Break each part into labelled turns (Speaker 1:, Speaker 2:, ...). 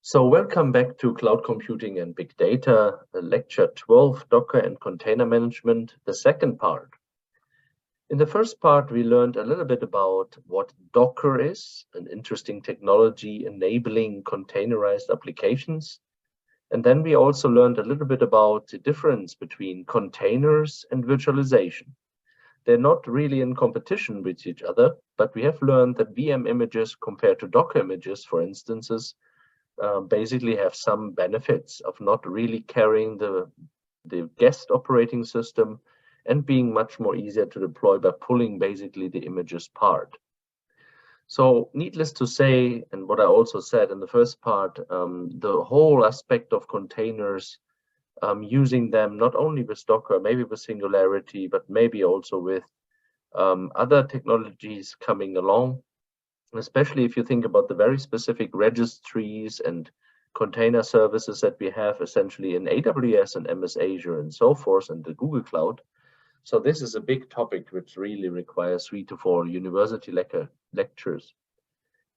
Speaker 1: So welcome back to Cloud Computing and Big Data, lecture 12, Docker and Container Management, the second part. In the first part, we learned a little bit about what Docker is, an interesting technology enabling containerized applications. And then we also learned a little bit about the difference between containers and virtualization. They're not really in competition with each other, but we have learned that VM images compared to Docker images, for instances, basically have some benefits of not really carrying the guest operating system and being much more easier to deploy by pulling basically the images part. So needless to say, and what I also said in the first part, the whole aspect of containers, using them not only with Docker, maybe with Singularity, but maybe also with other technologies coming along, especially if you think about the very specific registries and container services that we have essentially in AWS and MS Azure and so forth, and the Google Cloud. So this is a big topic which really requires 3 to 4 university lectures.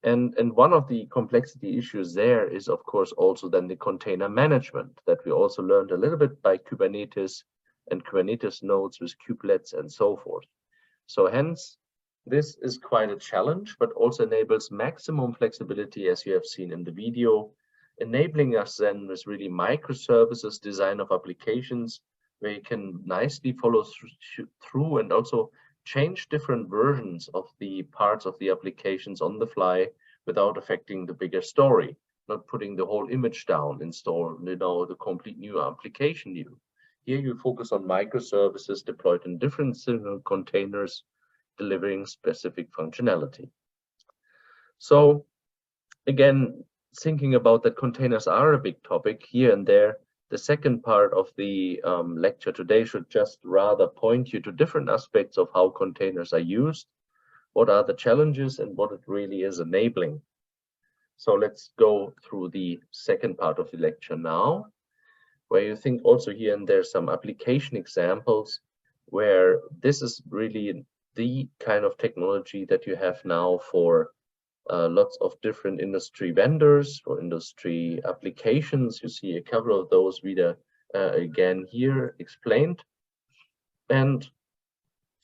Speaker 1: And one of the complexity issues there is, of course, also then the container management that we also learned a little bit by Kubernetes and Kubernetes nodes with kubelets and so forth. So hence, this is quite a challenge, but also enables maximum flexibility, as you have seen in the video, enabling us then with really microservices design of applications where you can nicely follow through and also change different versions of the parts of the applications on the fly without affecting the bigger story, not putting the whole image down, install, the complete new application new. Here you focus on microservices deployed in different single containers, delivering specific functionality. So again, thinking about that containers are a big topic here and there, the second part of the lecture today should just rather point you to different aspects of how containers are used, what are the challenges, and what it really is enabling. So let's go through the second part of the lecture now, where you think also here and there some application examples where this is really the kind of technology that you have now for lots of different industry vendors, for industry applications. You see a couple of those again here explained. And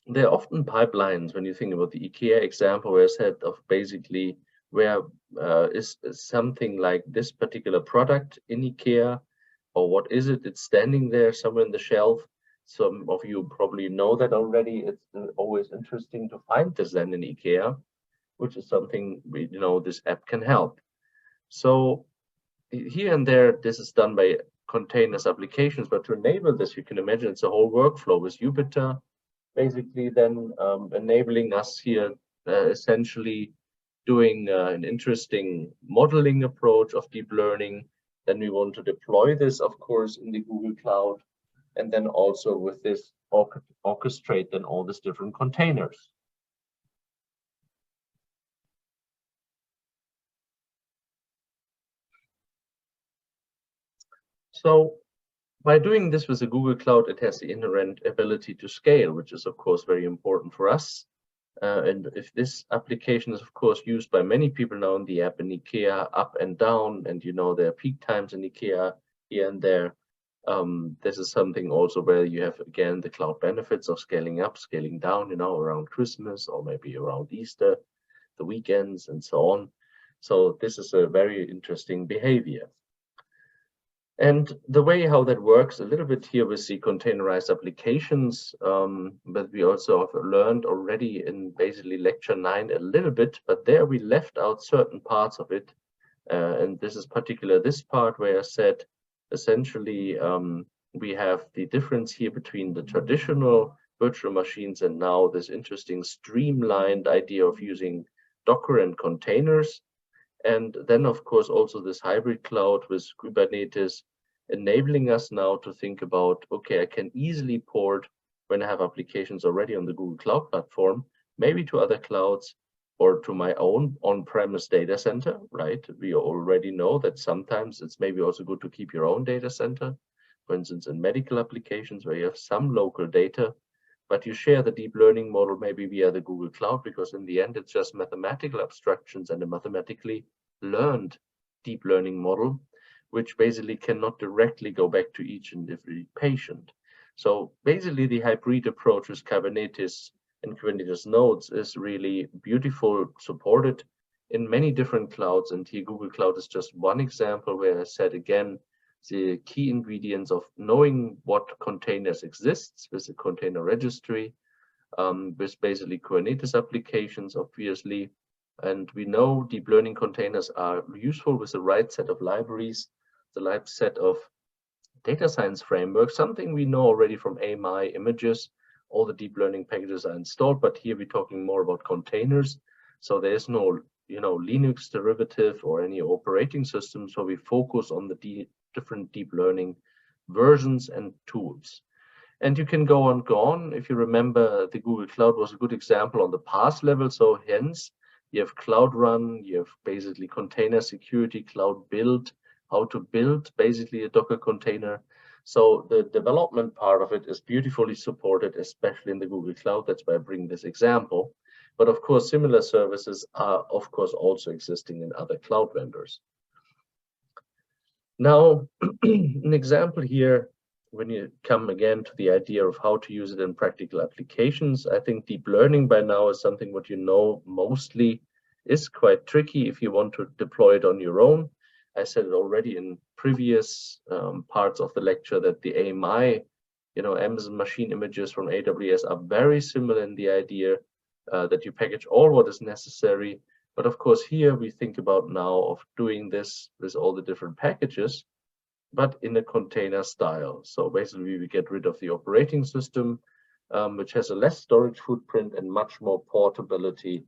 Speaker 1: there are often pipelines when you think about the IKEA example, where I said of basically where is something like this particular product in IKEA, or what is it? It's standing there somewhere in the shelf. Some of you probably know that already. It's always interesting to find this then in IKEA, which is something this app can help. So here and there, this is done by containers applications, but to enable this, you can imagine it's a whole workflow with Jupyter, basically then enabling us here essentially doing an interesting modeling approach of deep learning. Then we want to deploy this, of course, in the Google Cloud, and then also with this orchestrate then all these different containers. So by doing this with the Google Cloud, it has the inherent ability to scale, which is, of course, very important for us. And if this application is, of course, used by many people now in the app in IKEA, up and down, and there are peak times in IKEA here and there, this is something also where you have, again, the cloud benefits of scaling up, scaling down, around Christmas or maybe around Easter, the weekends, and so on. So this is a very interesting behavior. And the way how that works a little bit here with the containerized applications, but we also have learned already in basically lecture 9 a little bit, but there we left out certain parts of it. And this is particular this part where I said, essentially, we have the difference here between the traditional virtual machines and now this interesting streamlined idea of using Docker and containers. And then, of course, also this hybrid cloud with Kubernetes, enabling us now to think about, okay, I can easily port when I have applications already on the Google Cloud platform, maybe to other clouds or to my own on-premise data center, right? We already know that sometimes it's maybe also good to keep your own data center. For instance, in medical applications where you have some local data, but you share the deep learning model maybe via the Google Cloud, because in the end, it's just mathematical abstractions and a mathematically learned deep learning model, which basically cannot directly go back to each and every patient. So basically the hybrid approach with Kubernetes and Kubernetes nodes is really beautiful, supported in many different clouds. And here Google Cloud is just one example where I said again, the key ingredients of knowing what containers exists with the container registry, with basically Kubernetes applications, obviously. And we know deep learning containers are useful with the right set of libraries, the right set of data science frameworks, something we know already from AMI images. All the deep learning packages are installed, but here we're talking more about containers. So there's no, Linux derivative or any operating system. So we focus on the different deep learning versions and tools. And you can go on. If you remember, the Google Cloud was a good example on the PAAS level. So hence, you have Cloud Run, you have basically container security, Cloud Build, how to build basically a Docker container. So the development part of it is beautifully supported, especially in the Google Cloud. That's why I bring this example. But of course, similar services are, of course, also existing in other cloud vendors. Now, an example here, when you come again to the idea of how to use it in practical applications, I think deep learning by now is something what you know mostly is quite tricky if you want to deploy it on your own. I said it already in previous parts of the lecture that the AMI, Amazon machine images from AWS are very similar in the idea that you package all what is necessary. But of course, here we think about now of doing this with all the different packages, but in a container style. So basically we get rid of the operating system, which has a less storage footprint and much more portability,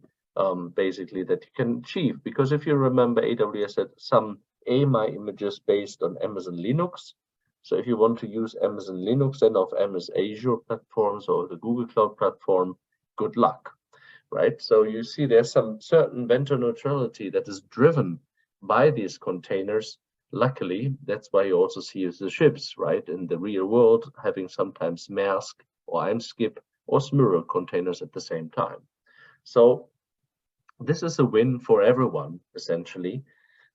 Speaker 1: basically, that you can achieve. Because if you remember, AWS had some AMI images based on Amazon Linux. So if you want to use Amazon Linux and of Amazon Azure platforms or the Google Cloud platform, good luck, right? So you see there's some certain vendor neutrality that is driven by these containers. Luckily, that's why you also see the ships, right, in the real world, having sometimes Maersk or Eimskip or Smurl containers at the same time. So this is a win for everyone, essentially,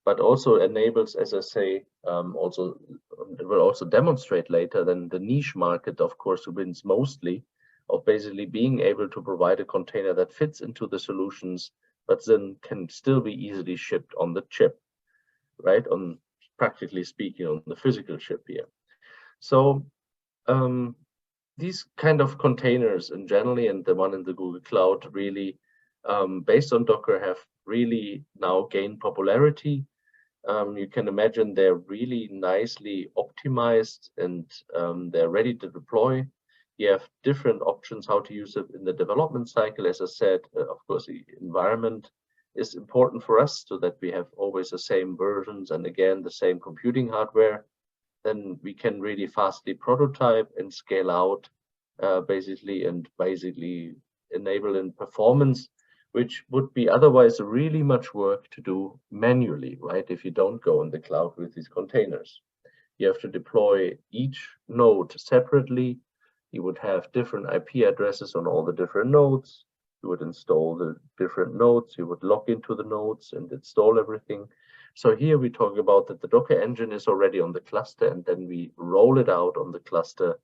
Speaker 1: but also enables, as I say, it will also demonstrate later, then the niche market, of course, wins mostly of basically being able to provide a container that fits into the solutions, but then can still be easily shipped on the chip, right? On practically speaking, on the physical chip here. So these kind of containers in generally, and the one in the Google Cloud really, based on Docker, have really now gained popularity. You can imagine they're really nicely optimized and they're ready to deploy. You have different options how to use it in the development cycle. As I said, of course, the environment is important for us so that we have always the same versions and again, the same computing hardware. Then we can really fastly prototype and scale out basically enable in performance, which would be otherwise really much work to do manually, right? If you don't go in the cloud with these containers, you have to deploy each node separately. You would have different IP addresses on all the different nodes. You would install the different nodes. You would log into the nodes and install everything. So here we talk about that the Docker engine is already on the cluster, and then we roll it out on the cluster.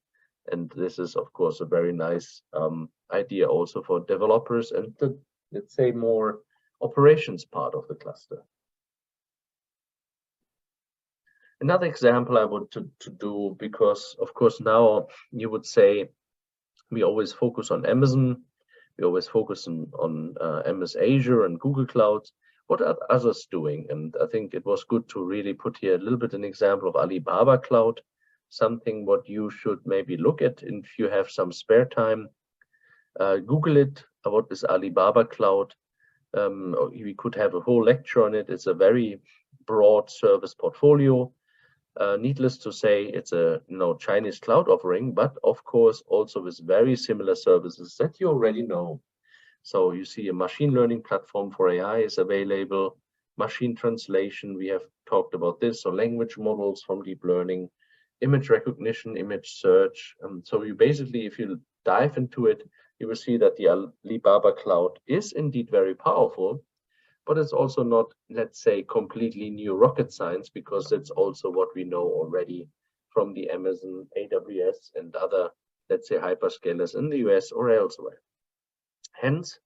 Speaker 1: And this is, of course, a very nice idea also for developers and the, let's say, more operations part of the cluster. Another example I want to do, because of course now you would say we always focus on Amazon, we always focus on Amazon Azure and Google Cloud. What are others doing? And I think it was good to really put here a little bit an example of Alibaba Cloud, something what you should maybe look at if you have some spare time. Google it, what is Alibaba Cloud? We could have a whole lecture on it. It's a very broad service portfolio. Needless to say, it's a Chinese cloud offering, but of course also with very similar services that you already know. So you see a machine learning platform for AI is available, machine translation, we have talked about this, so language models from deep learning, image recognition, image search. So you basically, if you dive into it, you will see that the Alibaba Cloud is indeed very powerful, but it's also not, let's say, completely new rocket science, because it's also what we know already from the Amazon, AWS, and other, let's say, hyperscalers in the US or elsewhere. Hence,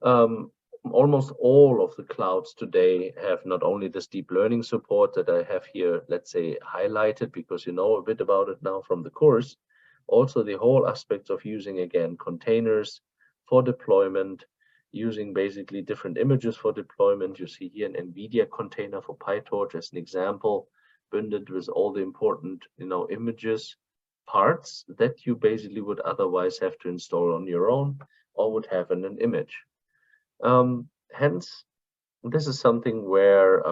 Speaker 1: almost all of the clouds today have not only this deep learning support that I have here, let's say, highlighted, because you know a bit about it now from the course, also the whole aspects of using, again, containers for deployment, using basically different images for deployment. You see here an NVIDIA container for PyTorch as an example, bundled with all the important, images, parts that you basically would otherwise have to install on your own or would have in an image. Hence, this is something where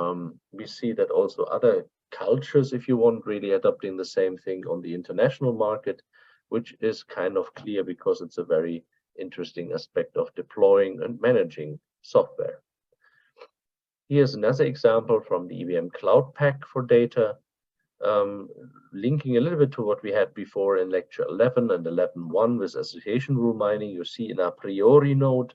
Speaker 1: we see that also other cultures, if you want, really adopting the same thing on the international market, which is kind of clear because it's a very interesting aspect of deploying and managing software. Here's another example from the IBM Cloud Pack for data, linking a little bit to what we had before in lecture 11 and 11.1 with association rule mining. You see an a priori node.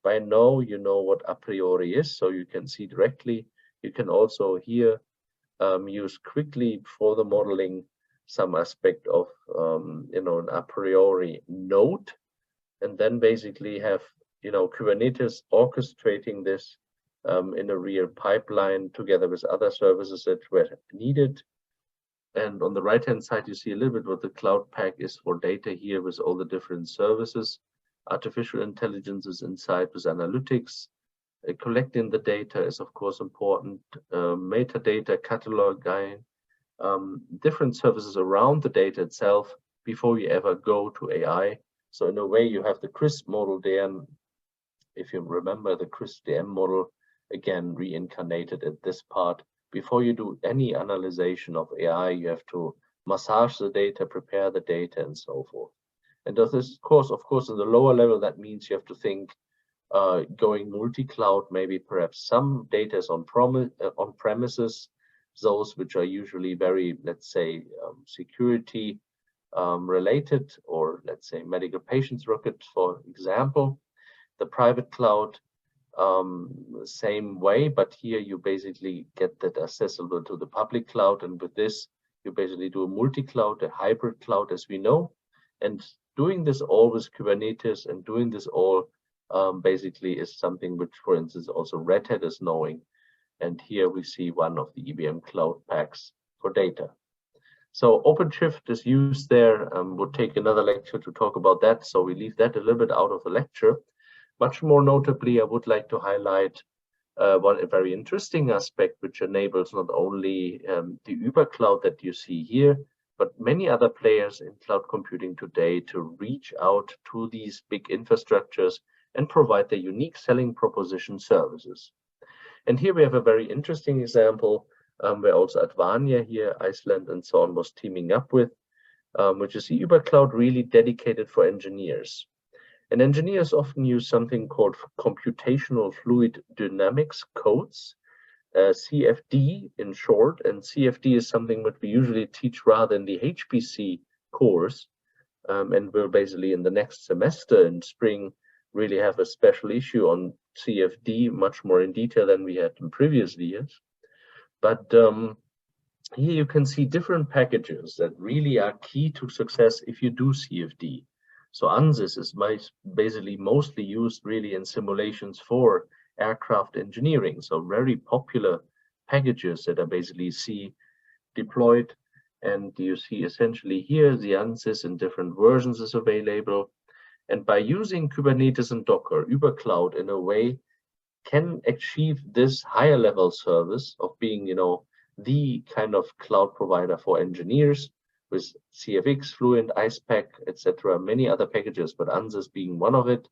Speaker 1: By now, you know what a priori is, so you can see directly. You can also here use quickly for the modeling some aspect of an a priori node, and then basically have Kubernetes orchestrating this in a real pipeline together with other services that were needed. And on the right hand side, you see a little bit what the Cloud Pack is for data here with all the different services. Artificial intelligence is inside with analytics. Collecting the data is of course important. Metadata, cataloging, different services around the data itself before you ever go to AI. So in a way, you have the CRISP model there. And if you remember the CRISP DM model, again, reincarnated at this part. Before you do any analyzation of AI, you have to massage the data, prepare the data, and so forth. And of course, in the lower level, that means you have to think going multi-cloud, maybe perhaps some data is on premises, those which are usually very, let's say, security related, or let's say medical patients record, for example. The private cloud, same way, but here you basically get that accessible to the public cloud, and with this you basically do a multi-cloud, a hybrid cloud, as we know. And doing this all with Kubernetes and doing this all basically is something which, for instance, also Red Hat is knowing. And here we see one of the IBM Cloud Packs for data. So OpenShift is used there. We'll take another lecture to talk about that, so we leave that a little bit out of the lecture. Much more notably, I would like to highlight one very interesting aspect, which enables not only the UberCloud that you see here, but many other players in cloud computing today to reach out to these big infrastructures and provide their unique selling proposition services. And here we have a very interesting example where also Advania here, Iceland, and so on was teaming up with, which is the UberCloud really dedicated for engineers. And engineers often use something called computational fluid dynamics codes, CFD in short, and CFD is something that we usually teach rather in the HPC course, and we'll basically in the next semester in spring really have a special issue on CFD, much more in detail than we had in previous years. But here you can see different packages that really are key to success if you do CFD. So ANSYS is basically mostly used really in simulations for aircraft engineering. So very popular packages that are basically deployed. And you see essentially here the ANSYS in different versions is available. And by using Kubernetes and Docker, UberCloud in a way can achieve this higher level service of being, the kind of cloud provider for engineers, with CFX, Fluent, IcePack, etc., many other packages, but ANSYS being one of it.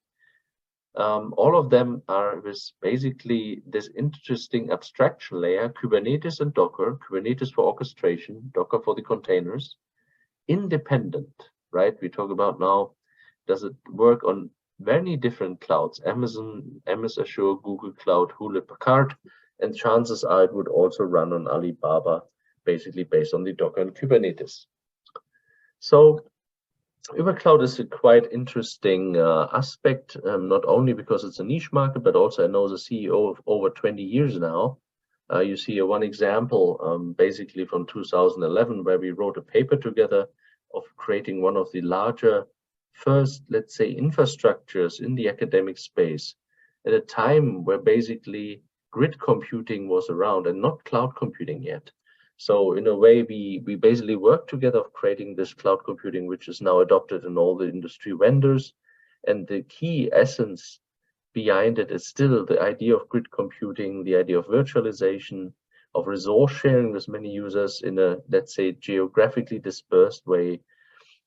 Speaker 1: All of them are with basically this interesting abstraction layer, Kubernetes and Docker, Kubernetes for orchestration, Docker for the containers, independent, right? We talk about now, does it work on many different clouds, Amazon, MS Azure, Google Cloud, Hewlett Packard, and chances are it would also run on Alibaba, basically based on the Docker and Kubernetes. So UberCloud is a quite interesting aspect, not only because it's a niche market, but also I know the CEO of over 20 years now. You see one example, basically from 2011, where we wrote a paper together of creating one of the larger first, let's say, infrastructures in the academic space at a time where basically grid computing was around and not cloud computing yet. So in a way, we basically worked together of creating this cloud computing, which is now adopted in all the industry vendors. And the key essence behind it is still the idea of grid computing, the idea of virtualization, of resource sharing with many users in a, let's say, geographically dispersed way.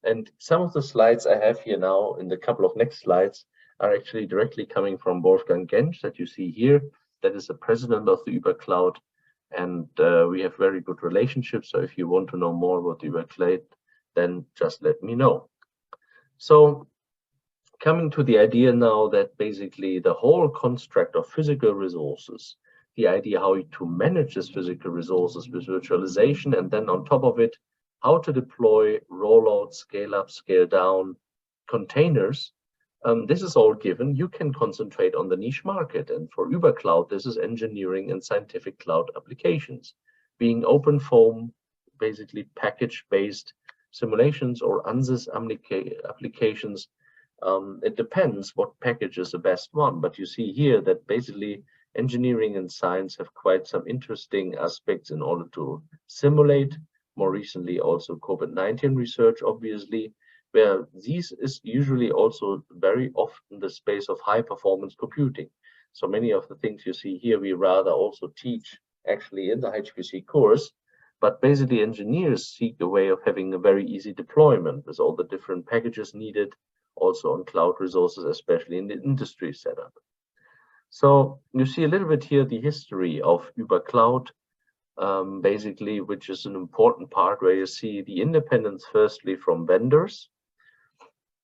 Speaker 1: And some of the slides I have here now, in the couple of next slides, are actually directly coming from Wolfgang Gensch that you see here. That is the president of the UberCloud. And we have very good relationships. So if you want to know more about UberCloud, then just let me know. So coming to the idea now that basically the whole construct of physical resources, the idea how to manage these physical resources with virtualization, and then on top of it, how to deploy, roll out, scale up, scale down containers, this is all given. You can concentrate on the niche market. And for UberCloud, this is engineering and scientific cloud applications, being OpenFOAM, basically package-based simulations or ANSYS applications. It depends what package is the best one, but you see here that basically engineering and science have quite some interesting aspects in order to simulate. More recently, also COVID-19 research, obviously, where this is usually also very often the space of high performance computing. So many of the things you see here, we rather also teach actually in the HPC course, but basically engineers seek a way of having a very easy deployment with all the different packages needed, also on cloud resources, especially in the industry setup. So you see a little bit here the history of UberCloud, basically, which is an important part where you see the independence firstly from vendors.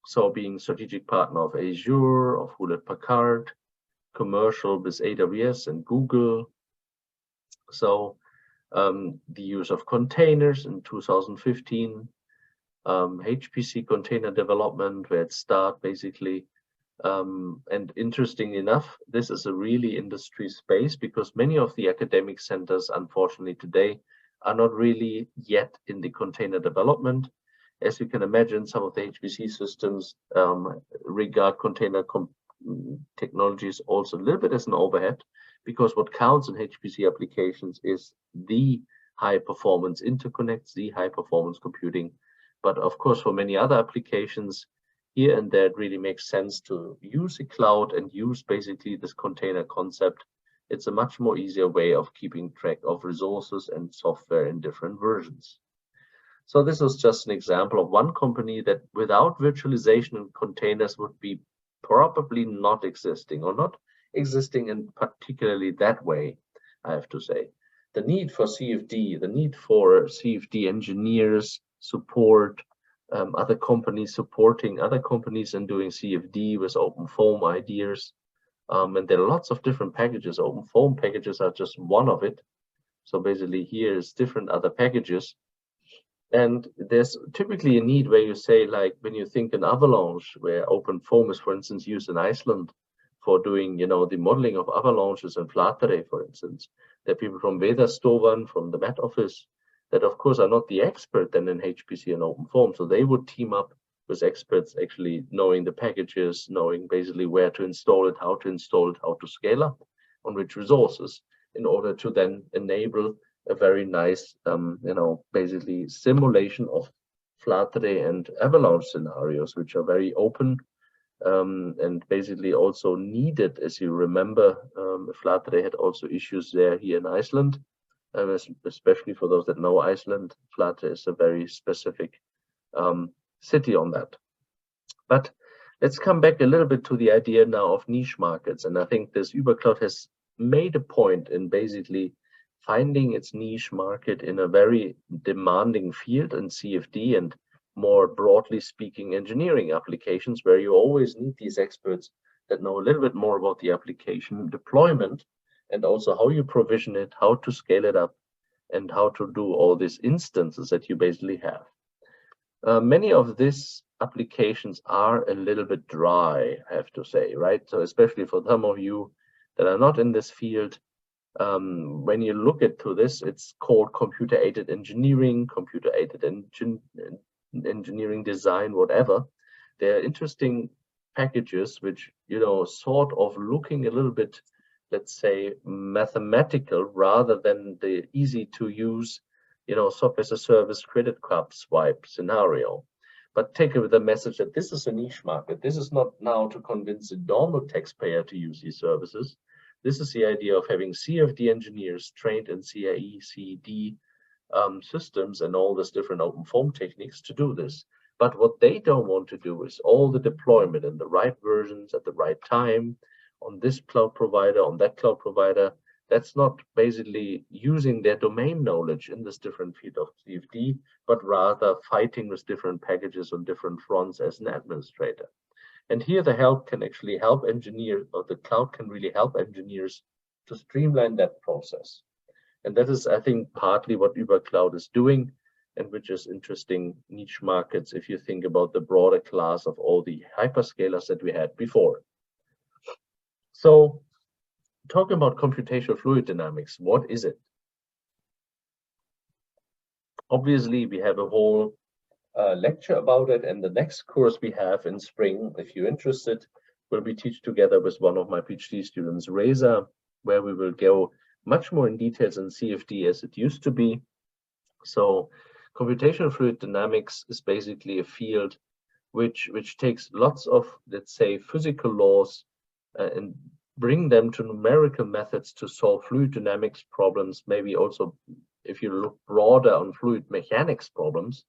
Speaker 1: So being strategic partner of Azure, of Hewlett-Packard, commercial with AWS and Google. So the use of containers in 2015, HPC container development, where it started basically. And interesting enough, this is a really industry space because many of the academic centers, unfortunately today, are not really yet in the container development. As you can imagine, some of the HPC systems regard container technologies also a little bit as an overhead, because what counts in HPC applications is the high performance interconnects, the high performance computing. But of course, for many other applications, here and there, it really makes sense to use a cloud and use basically this container concept. It's a much more easier way of keeping track of resources and software in different versions. So this is just an example of one company that without virtualization and containers would be probably not existing, or not existing in particularly that way, I have to say. The need for CFD, the need for CFD engineers, support, other companies supporting other companies and doing CFD with OpenFOAM ideas. And there are lots of different packages. OpenFOAM packages are just one of it. So basically here is different other packages. And there's typically a need where you say, like when you think an avalanche, where OpenFOAM is, for instance, used in Iceland for doing, the modeling of avalanches in Flatey, for instance. There are people from Veðurstovan, from the Met Office, that of course are not the expert then in HPC and OpenFOAM. So they would team up with experts actually knowing the packages, knowing basically where to install it, how to scale up, on which resources, in order to then enable a very nice, basically simulation of Flatey and avalanche scenarios, which are very open and basically also needed. As you remember, Flatey had also issues there here in Iceland. Especially for those that know Iceland, Flatey is a very specific city on that. But let's come back a little bit to the idea now of niche markets. And I think this UberCloud has made a point in basically finding its niche market in a very demanding field in CFD and more broadly speaking engineering applications, where you always need these experts that know a little bit more about the application deployment, and also how you provision it, how to scale it up, and how to do all these instances that you basically have. Many of these applications are a little bit dry, I have to say, right? So especially for some of you that are not in this field, when you look into this, it's called computer-aided engineering, computer-aided engineering design, whatever. They're interesting packages which, sort of looking a little bit, let's say, mathematical rather than the easy to use, software as a service credit card swipe scenario. But take with the message that this is a niche market. This is not now to convince a normal taxpayer to use these services. This is the idea of having CFD engineers trained in CAE, CED systems and all these different OpenFOAM techniques to do this. But what they don't want to do is all the deployment in the right versions at the right time on this cloud provider, on that cloud provider. That's not basically using their domain knowledge in this different field of CFD, but rather fighting with different packages on different fronts as an administrator. And here the help can actually help engineers, or the cloud can really help engineers to streamline that process. And that is, I think, partly what UberCloud is doing, and which is interesting niche markets if you think about the broader class of all the hyperscalers that we had before. So talking about computational fluid dynamics, what is it? Obviously, we have a whole lecture about it, and the next course we have in spring, if you're interested, will be teach together with one of my PhD students, Reza, where we will go much more in details in CFD as it used to be. So computational fluid dynamics is basically a field which takes lots of, let's say, physical laws and bring them to numerical methods to solve fluid dynamics problems, maybe also if you look broader on fluid mechanics problems.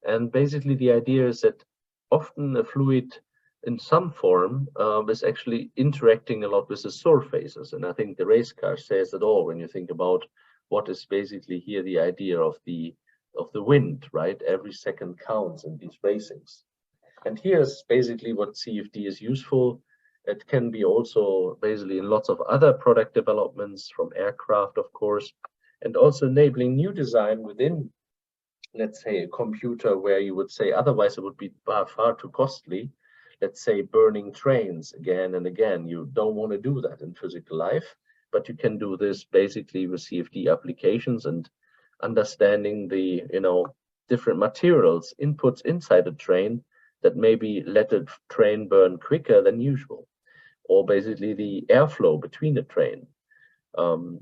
Speaker 1: And basically the idea is that often a fluid in some form is actually interacting a lot with the surfaces. And I think the race car says it all when you think about what is basically here the idea of the wind, right? Every second counts in these racings. And here's basically what CFD is useful. It can be also basically in lots of other product developments from aircraft, of course, and also enabling new design within, let's say, a computer where you would say otherwise it would be far too costly. Let's say burning trains again and again. You don't want to do that in physical life, but you can do this basically with CFD applications and understanding the, different materials, inputs inside a train that maybe let a train burn quicker than usual, or basically the airflow between the train.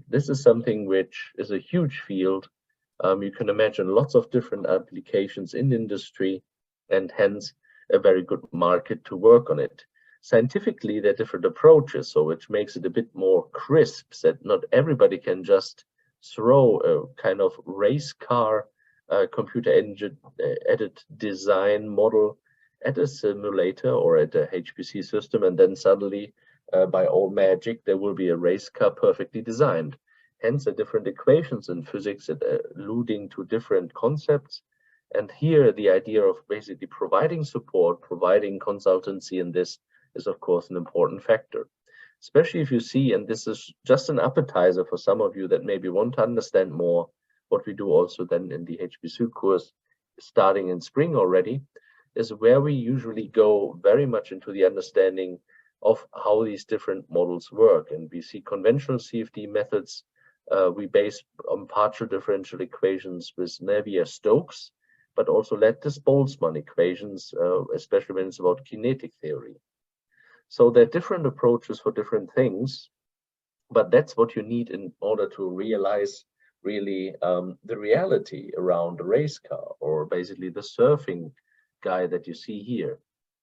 Speaker 1: This is something which is a huge field. You can imagine lots of different applications in industry and hence a very good market to work on it. Scientifically, there are different approaches, so which makes it a bit more crisp, that not everybody can just throw a kind of race car computer-aided design model at a simulator or at a HPC system, and then suddenly, by all magic, there will be a race car perfectly designed. Hence, the different equations in physics that alluding to different concepts. And here, the idea of basically providing support, providing consultancy in this is, of course, an important factor. Especially if you see, and this is just an appetizer for some of you that maybe want to understand more, what we do also then in the HPC course, starting in spring already, is where we usually go very much into the understanding of how these different models work. And we see conventional CFD methods. We base on partial differential equations with Navier-Stokes, but also lattice-Boltzmann equations, especially when it's about kinetic theory. So there are different approaches for different things, but that's what you need in order to realize really the reality around the race car, or basically the surfing guy that you see here.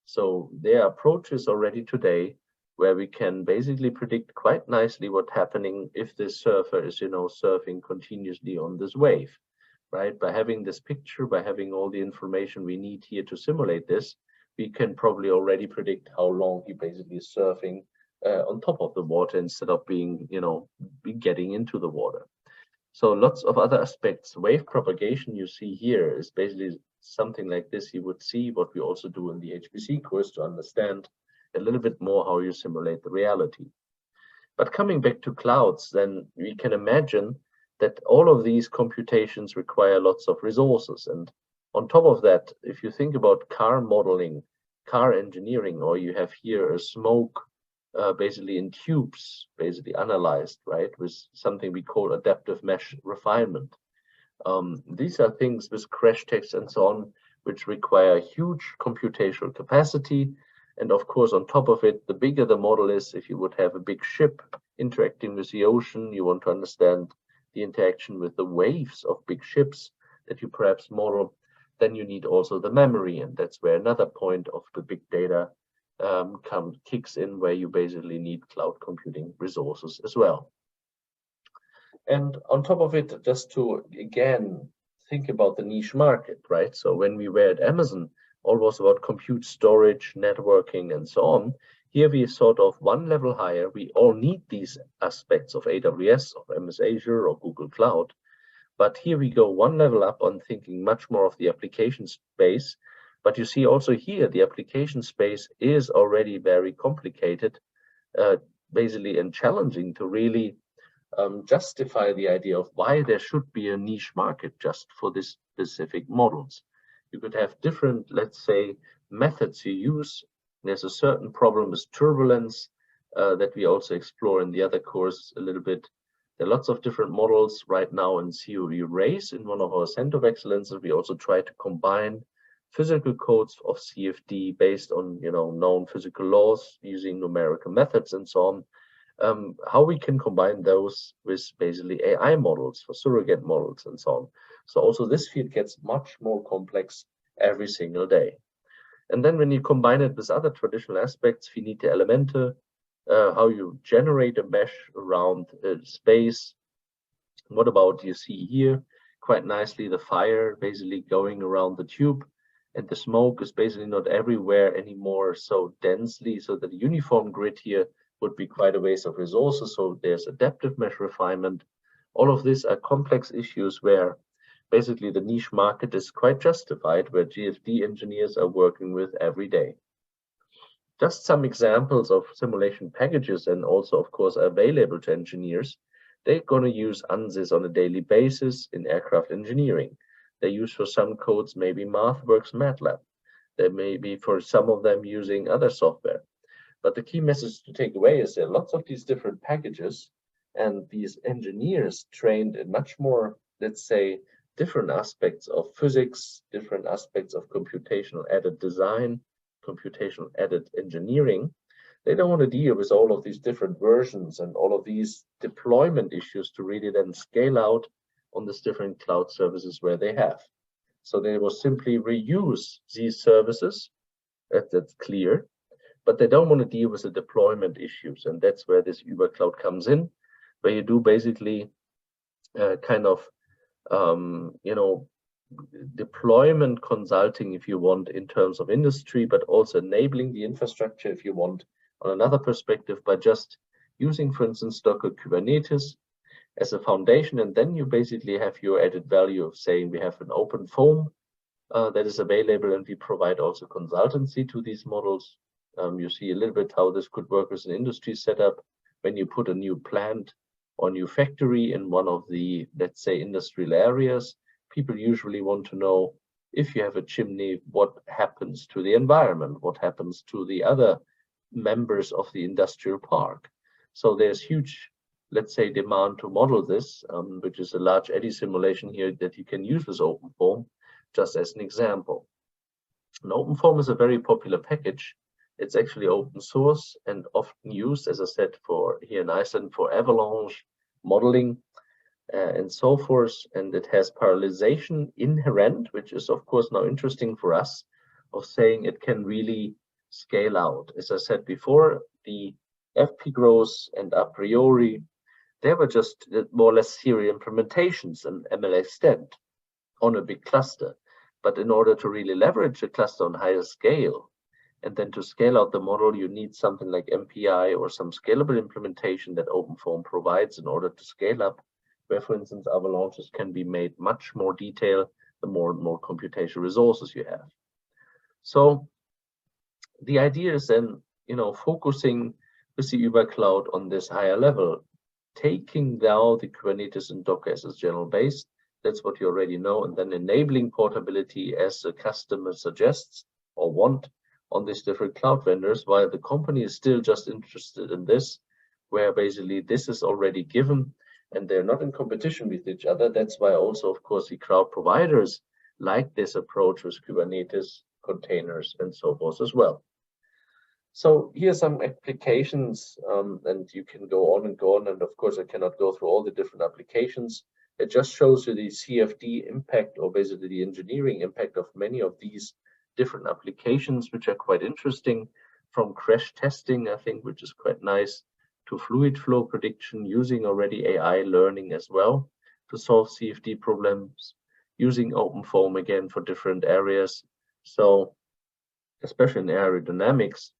Speaker 1: So there are approaches already today where we can basically predict quite nicely what's happening if this surfer is, surfing continuously on this wave, right? By having this picture, by having all the information we need here to simulate this, we can probably already predict how long he basically is surfing on top of the water instead of being, getting into the water. So lots of other aspects. Wave propagation you see here is basically something like this you would see, what we also do in the HPC course to understand a little bit more how you simulate the reality. But coming back to clouds, then we can imagine that all of these computations require lots of resources. And On top of that, if you think about car modeling, car engineering, or you have here a smoke basically in tubes, basically analyzed, right, with something we call adaptive mesh refinement. These are things with crash tests and so on, which require huge computational capacity. And of course, on top of it, the bigger the model is, if you would have a big ship interacting with the ocean, you want to understand the interaction with the waves of big ships that you perhaps model, then you need also the memory. And that's where another point of the big data kicks in, where you basically need cloud computing resources as well. And on top of it, just to, again, think about the niche market, right? So when we were at Amazon, all was about compute storage, networking, and so on. Here we sort of one level higher. We all need these aspects of AWS, of MS Azure, or Google Cloud. But here we go one level up on thinking much more of the application space. But you see also here, the application space is already very complicated, basically, and challenging to really justify the idea of why there should be a niche market just for this specific models. You could have different, let's say, methods you use. There's a certain problem with turbulence that we also explore in the other course a little bit. There are lots of different models right now in COE Race in one of our Center of Excellence. We also try to combine physical codes of CFD based on known physical laws using numerical methods and so on. How we can combine those with basically AI models for surrogate models and so on. So also this field gets much more complex every single day. And then when you combine it with other traditional aspects, finite elemente, how you generate a mesh around space. What about, you see here quite nicely the fire basically going around the tube, and the smoke is basically not everywhere anymore so densely, so that the uniform grid here would be quite a waste of resources. So there's adaptive mesh refinement. All of these are complex issues where basically the niche market is quite justified, where GFD engineers are working with every day. Just some examples of simulation packages, and also, of course, available to engineers. They're going to use ANSYS on a daily basis in aircraft engineering. They use for some codes maybe MathWorks, MATLAB. They may be for some of them using other software. But the key message to take away is there are lots of these different packages, and these engineers trained in much more, let's say, different aspects of physics, different aspects of computational added design, computational added engineering. They don't want to deal with all of these different versions and all of these deployment issues to really then scale out on these different cloud services where they have. So they will simply reuse these services, that's clear, but they don't want to deal with the deployment issues. And that's where this UberCloud comes in, where you do basically kind of, deployment consulting, if you want, in terms of industry, but also enabling the infrastructure, if you want, on another perspective, by just using, for instance, Docker Kubernetes as a foundation. And then you basically have your added value of saying we have an OpenFOAM that is available, and we provide also consultancy to these models. You see a little bit how this could work as an industry setup. When you put a new plant or new factory in one of the, let's say, industrial areas, people usually want to know, if you have a chimney, what happens to the environment? What happens to the other members of the industrial park? So there's huge, let's say, demand to model this, which is a large eddy simulation here that you can use with OpenFOAM, just as an example. And OpenFOAM is a very popular package. It's actually open source and often used, as I said, for here in Iceland for avalanche modeling and so forth. And it has parallelization inherent, which is of course now interesting for us, of saying it can really scale out. As I said before, the FP growth and a priori, they were just more or less serial implementations and ML extent on a big cluster. But in order to really leverage a cluster on higher scale, and then to scale out the model, you need something like MPI or some scalable implementation that OpenFOAM provides in order to scale up, where, for instance, avalanches can be made much more detailed the more and more computational resources you have. So the idea is then, focusing with the UberCloud on this higher level, taking now the Kubernetes and Docker as its general base, That's what you already know. And then enabling portability as the customer suggests or want on these different cloud vendors, while the company is still just interested in this, where basically this is already given and they're not in competition with each other. That's why also, of course, the cloud providers like this approach with Kubernetes, containers, and so forth as well. So here's some applications, and you can go on and go on. And of course, I cannot go through all the different applications. It just shows you the CFD impact, or basically the engineering impact of many of these different applications, which are quite interesting, from crash testing, I think, which is quite nice, to fluid flow prediction, using already AI learning as well to solve CFD problems, using OpenFOAM again for different areas. So especially in aerodynamics,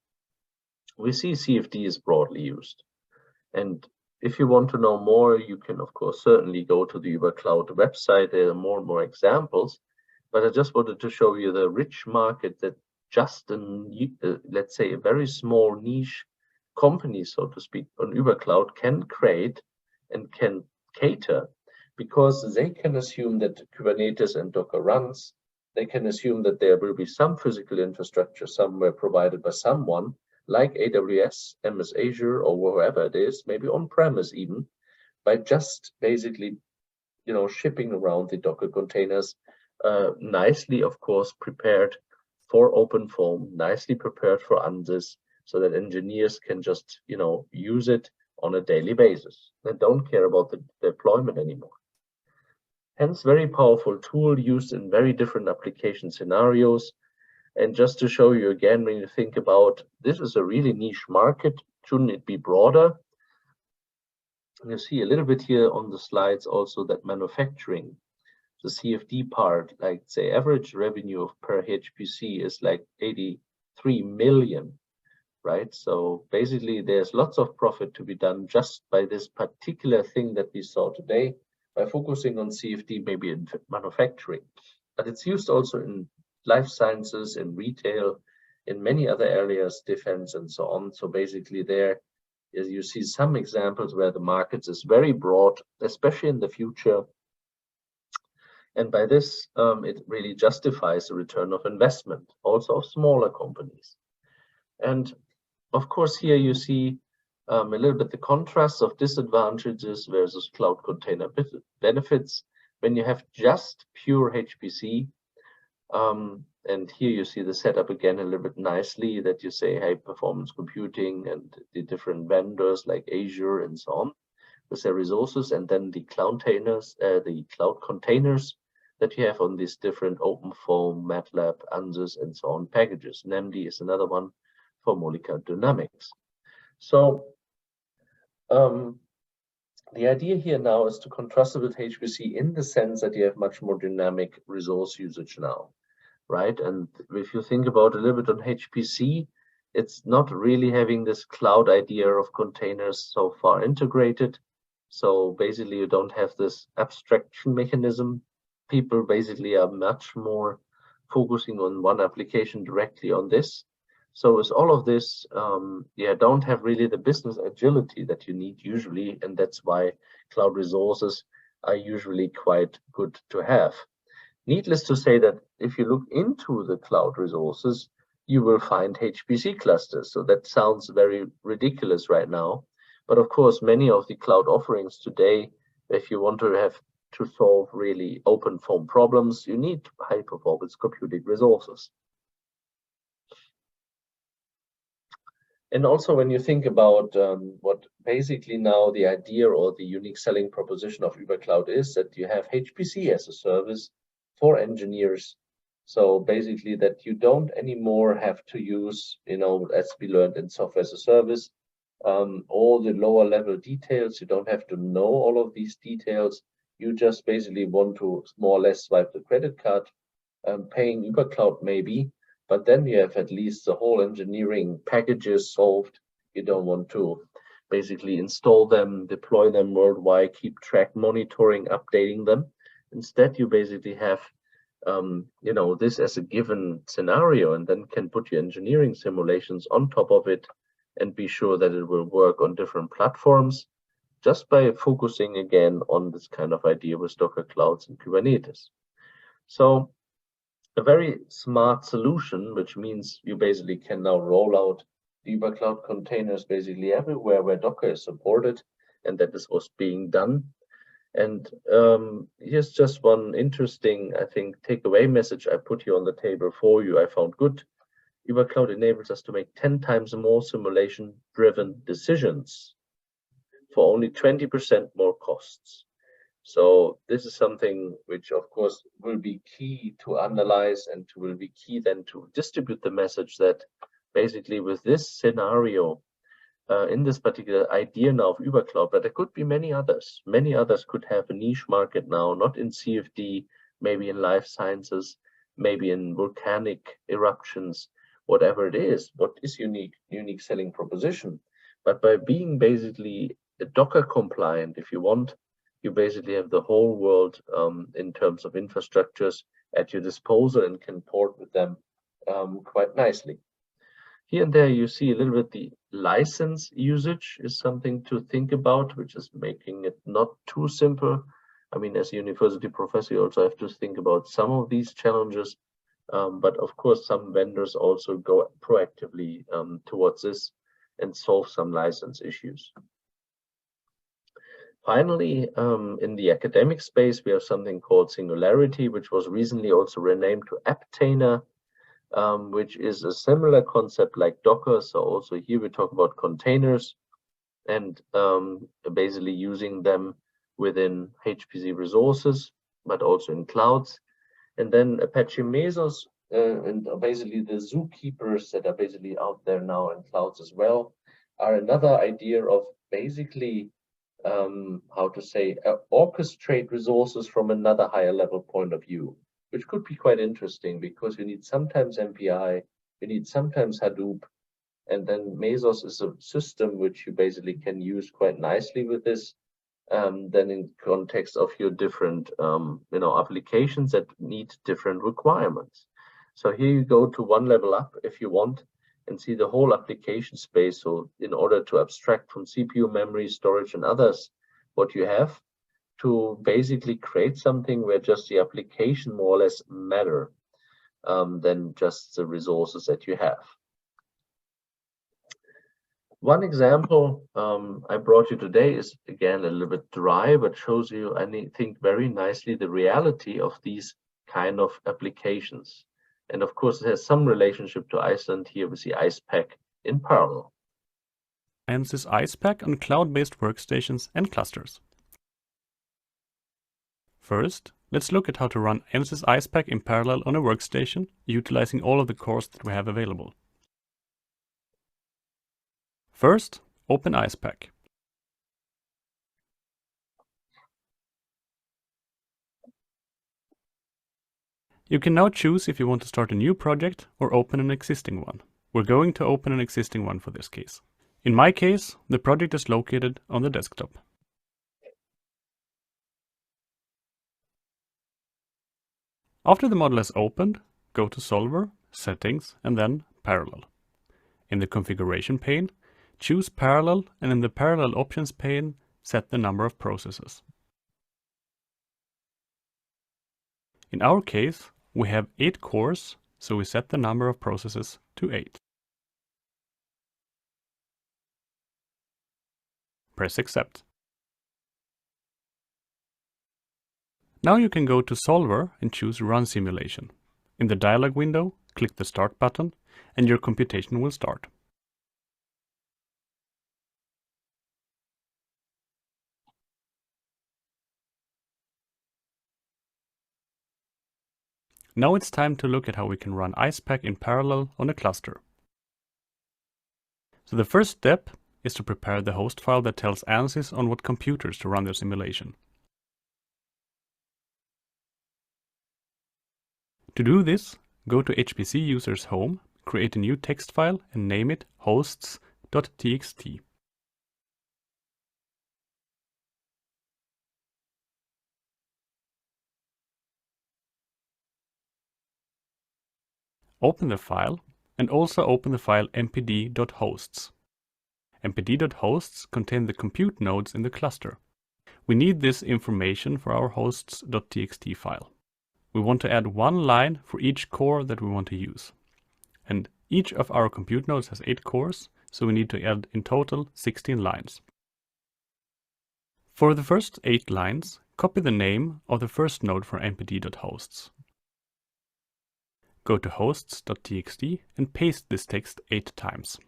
Speaker 1: we see CFD is broadly used. And if you want to know more, you can, of course, certainly go to the UberCloud website. There are more and more examples. But I just wanted to show you the rich market that just, let's say, a very small niche company, so to speak, on UberCloud can create and can cater, because they can assume that Kubernetes and Docker runs. They can assume that there will be some physical infrastructure somewhere provided by someone, like AWS, MS Azure, or wherever it is, maybe on-premise even, by just basically, shipping around the Docker containers, nicely, of course, prepared for OpenFOAM, nicely prepared for ANSYS, so that engineers can just, use it on a daily basis and don't care about the deployment anymore. Hence, very powerful tool used in very different application scenarios. And just to show you again, when you think about this is a really niche market, shouldn't it be broader? You see a little bit here on the slides also that manufacturing, the CFD part, like say average revenue per HPC is like 83 million, right? So basically there's lots of profit to be done just by this particular thing that we saw today, by focusing on CFD, maybe in manufacturing. But it's used also in life sciences, in retail, in many other areas, defense and so on. So basically there, as you see some examples where the market is very broad, especially in the future. And by this, it really justifies the return of investment, also of smaller companies. And of course, here you see a little bit the contrast of disadvantages versus cloud container benefits when you have just pure HPC. And here you see the setup again a little bit nicely, that you say high performance computing and the different vendors like Azure and so on with their resources, and then the cloud containers that you have on these different OpenFOAM, MATLAB, ANSYS, and so on packages. NAMD is another one for molecular dynamics. So the idea here now is to contrast it with HPC in the sense that you have much more dynamic resource usage now, right? And if you think about a little bit on HPC, it's not really having this cloud idea of containers so far integrated. So basically you don't have this abstraction mechanism. People basically are much more focusing on one application directly on this. So with all of this, don't have really the business agility that you need usually, and that's why cloud resources are usually quite good to have. Needless to say that if you look into the cloud resources, you will find HPC clusters. So that sounds very ridiculous right now. But of course, many of the cloud offerings today, if you want to have to solve really OpenFOAM problems, you need high performance computing resources. And also when you think about what basically now the idea or the unique selling proposition of UberCloud is, that you have HPC as a service for engineers. So basically that you don't anymore have to use, as we learned in software as a service, all the lower level details. You don't have to know all of these details. You just basically want to more or less swipe the credit card, paying UberCloud maybe, but then you have at least the whole engineering packages solved. You don't want to basically install them, deploy them worldwide, keep track, monitoring, updating them. Instead, you basically have, this as a given scenario, and then can put your engineering simulations on top of it and be sure that it will work on different platforms. just by focusing again on this kind of idea with Docker clouds and Kubernetes. So a very smart solution, which means you basically can now roll out the UberCloud containers basically everywhere where Docker is supported, and that is what's being done. And here's just one interesting, I think, takeaway message I put here on the table for you. I found good. UberCloud enables us to make 10 times more simulation-driven decisions for only 20% more costs. So this is something which, of course, will be key to analyze and will be key then to distribute the message that basically with this scenario, in this particular idea now of UberCloud, but there could be many others. Many others could have a niche market now, not in CFD, maybe in life sciences, maybe in volcanic eruptions, whatever it is. What is unique selling proposition? But by being basically Docker compliant, if you want, you basically have the whole world in terms of infrastructures at your disposal and can port with them quite nicely. Here and there you see a little bit the license usage is something to think about, which is making it not too simple. I mean, as a university professor, you also have to think about some of these challenges. But of course, some vendors also go proactively towards this and solve some license issues. Finally, in the academic space, we have something called Singularity, which was recently also renamed to Aptainer, which is a similar concept like Docker. So also here we talk about containers and basically using them within HPC resources, but also in clouds. And then Apache Mesos and basically the zookeepers that are basically out there now in clouds as well are another idea of basically how to say orchestrate resources from another higher level point of view, which could be quite interesting because you need sometimes MPI, you need sometimes Hadoop, and then Mesos is a system which you basically can use quite nicely with this. Then in context of your different applications that need different requirements. So here you go to one level up if you want and see the whole application space. So in order to abstract from CPU, memory, storage, and others, what you have to basically create something where just the application more or less matter than just the resources that you have. One example I brought you today is again a little bit dry, but shows you, I think, very nicely the reality of these kind of applications. And of course, it has some relationship to Iceland here with the IcePack in parallel.
Speaker 2: Ansys IcePack on cloud-based workstations and clusters. First, let's look at how to run Ansys IcePack in parallel on a workstation, utilizing all of the cores that we have available. First, open IcePack. You can now choose if you want to start a new project or open an existing one. We're going to open an existing one for this case. In my case, the project is located on the desktop. After the model is opened, go to Solver, Settings, and then Parallel. In the Configuration pane, choose Parallel, and in the Parallel Options pane, set the number of processes. In our case, we have 8 cores, so we set the number of processes to 8. Press Accept. Now you can go to Solver and choose Run Simulation. In the dialog window, click the Start button, and your computation will start. Now it's time to look at how we can run IcePack in parallel on a cluster. So the first step is to prepare the host file that tells Ansys on what computers to run their simulation. To do this, go to HPC user's home, create a new text file and name it hosts.txt. Open the file and also open the file mpd.hosts. empd.hosts contain the compute nodes in the cluster. We need this information for our hosts.txt file. We want to add one line for each core that we want to use. And each of our compute nodes has 8 cores, so we need to add in total 16 lines. For the first 8 lines, copy the name of the first node for empd.hosts. Go to hosts.txt and paste this text 8 times.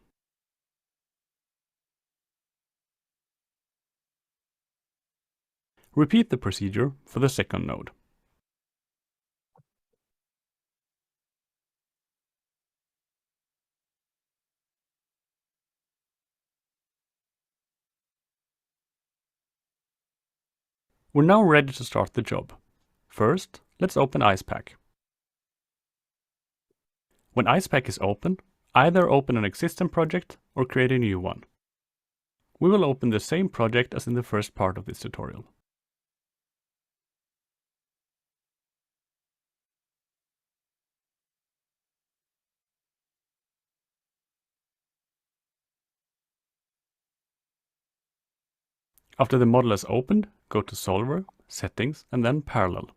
Speaker 2: Repeat the procedure for the second node. We're now ready to start the job. First, let's open IcePack. When IcePack is open, either open an existing project or create a new one. We will open the same project as in the first part of this tutorial. After the model is opened, go to Solver, Settings, and then Parallel.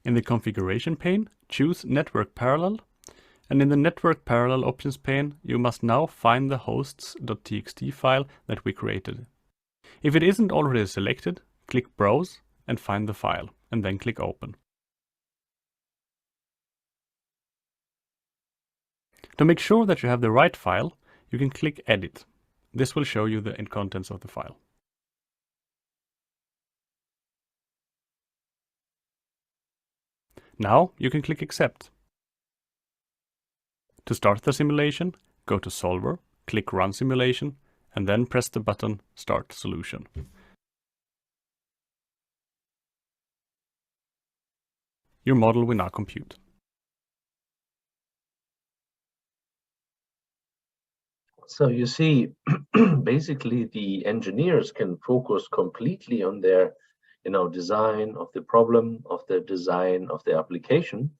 Speaker 2: In the configuration pane, choose Network Parallel, and in the Network Parallel options pane, you must now find the hosts.txt file that we created. If it isn't already selected, click Browse and find the file, and then click Open. To make sure that you have the right file, you can click Edit. This will show you the contents of the file. Now you can click Accept. To start the simulation, go to Solver, click Run Simulation, and then press the button Start Solution. Your model will now compute.
Speaker 1: So you see, basically the engineers can focus completely on their, design of the problem, of the design of the application.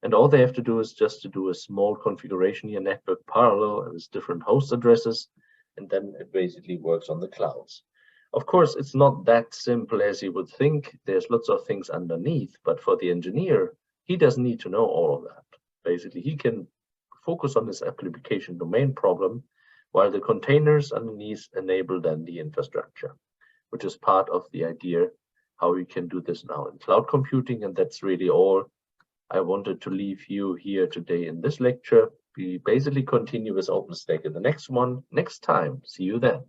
Speaker 1: And all they have to do is just to do a small configuration here, network parallel with different host addresses, and then it basically works on the clouds. Of course, it's not that simple as you would think. There's lots of things underneath, but for the engineer, he doesn't need to know all of that. Basically, he can focus on his application domain problem, while the containers underneath enable then the infrastructure, which is part of the idea how we can do this now in cloud computing. And that's really all I wanted to leave you here today in this lecture. We basically continue with OpenStack in the next one next time. See you then.